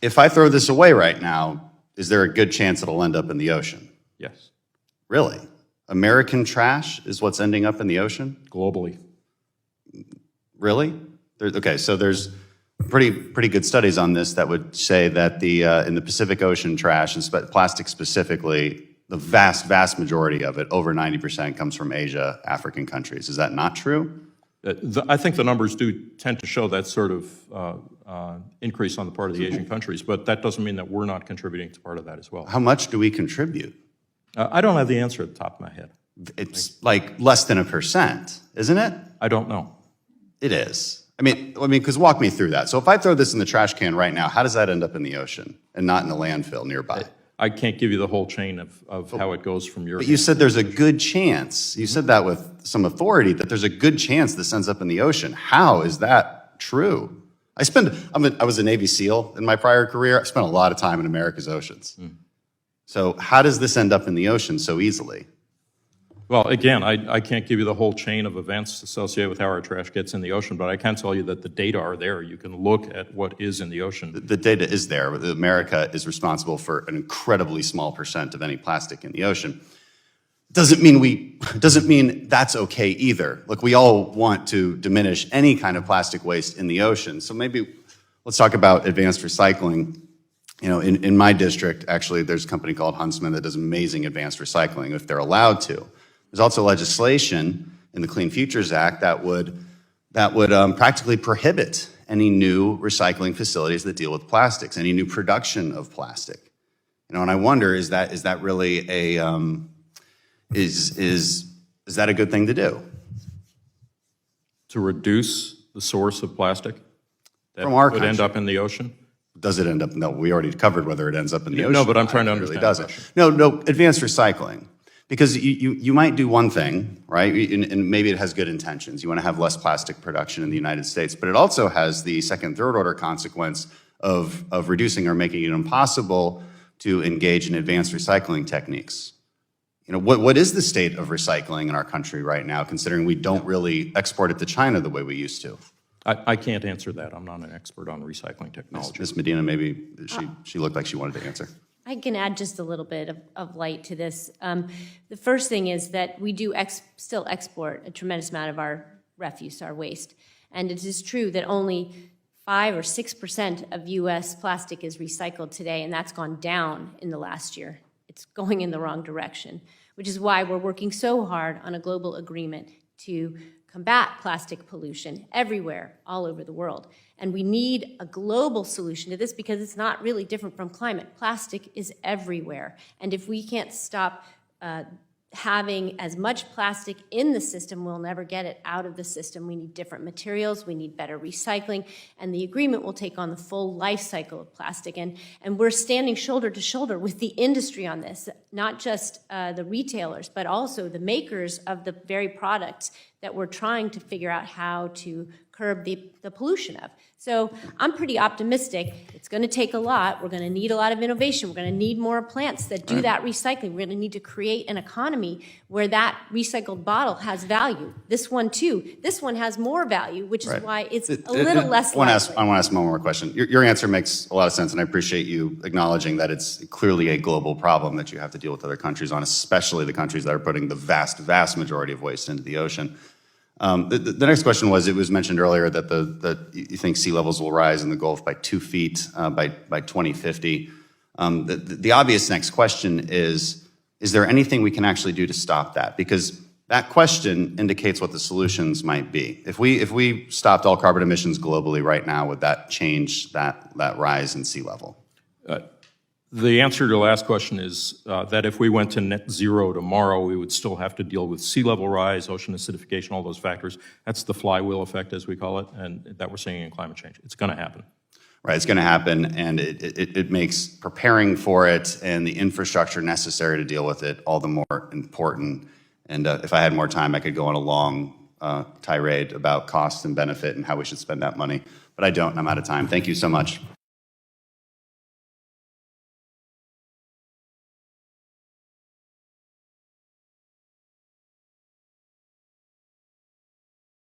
If I throw this away right now, is there a good chance it'll end up in the ocean? Yes, Really? American trash is what's ending up in the ocean? globally. Really? Okay, so there's pretty good studies on this that would say that in the Pacific Ocean trash, and plastic specifically, the vast majority of it, over 90%, comes from Asia, African countries. Is that not true? I think the numbers do tend to show that sort of increase on the part of the Asian countries, but that doesn't mean that we're not contributing to part of that as well. How much do we contribute? I don't have the answer at the top of my head. It's like less than 1%, isn't it? I don't know. It is. I mean, because walk me through that. So if I throw this in the trash can right now, how does that end up in the ocean and not in the landfill nearby? I can't give you the whole chain of how it goes from your. But you said there's a good chance. You said that with some authority that there's a good chance this ends up in the ocean. How is that true? I was a Navy SEAL in my prior career. I spent a lot of time in America's oceans. So how does this end up in the ocean so easily? Well, again, I can't give you the whole chain of events associated with how our trash gets in the ocean, but I can tell you that the data are there. You can look at what is in the ocean. The data is there. America is responsible for an incredibly small percent of any plastic in the ocean. Doesn't mean that's okay either. Look, we all want to diminish any kind of plastic waste in the ocean. So maybe let's talk about advanced recycling. You know, in my district, actually, there's a company called Huntsman that does amazing advanced recycling if they're allowed to. There's also legislation in the Clean Futures Act that would practically prohibit any new recycling facilities that deal with plastics, any new production of plastic. You know, and I wonder, is that really is that a good thing to do? To reduce the source of plastic that From our would end up in the ocean? Does it end up? No, we already covered whether it ends up in the ocean. No, but I'm trying to It really understand the doesn't. question. No, advanced recycling. Because you might do one thing, right? And maybe it has good intentions. You want to have less plastic production in the United States, but it also has the second, third order consequence of reducing or making it impossible to engage in advanced recycling techniques. You know, what is the state of recycling in our country right now, considering we don't really export it to China the way we used to? I can't answer that. I'm not an expert on recycling technology. Ms. Medina, maybe she looked like she wanted to answer. I can add just a little bit of light to this. The first thing is that we do still export a tremendous amount of our refuse, our waste. And it is true that only 5 or 6% of U.S. plastic is recycled today, and that's gone down in the last year. It's going in the wrong direction, which is why we're working so hard on a global agreement to combat plastic pollution everywhere, all over the world. And we need a global solution to this because it's not really different from climate. Plastic is everywhere. And if we can't stop having as much plastic in the system, we'll never get it out of the system. We need different materials, we need better recycling, and the agreement will take on the full life cycle of plastic. And we're standing shoulder to shoulder with the industry on this, not just the retailers, but also the makers of the very products that we're trying to figure out how to curb the pollution of. So I'm pretty optimistic. It's going to take a lot. We're going to need a lot of innovation. We're going to need more plants that do that recycling. We're going to need to create an economy where that recycled bottle has value. This one, too. This one has more value, which is why it's a little less likely. I want to ask one more question. Your answer makes a lot of sense, and I appreciate you acknowledging that it's clearly a global problem that you have to deal with other countries on, especially the countries that are putting the vast majority of waste into the ocean. The next question was, it was mentioned earlier that you think sea levels will rise in the Gulf by 2 feet by 2050. The obvious next question is there anything we can actually do to stop that? Because that question indicates what the solutions might be. If we stopped all carbon emissions globally right now, would that change that rise in sea level? The answer to the last question is that if we went to net zero tomorrow, we would still have to deal with sea level rise, ocean acidification, all those factors. That's the flywheel effect, as we call it, and that we're seeing in climate change. It's going to happen. Right, it's going to happen, and it makes preparing for it and the infrastructure necessary to deal with it all the more important. And if I had more time, I could go on a long tirade about cost and benefit and how we should spend that money. But I don't, and I'm out of time. Thank you so much.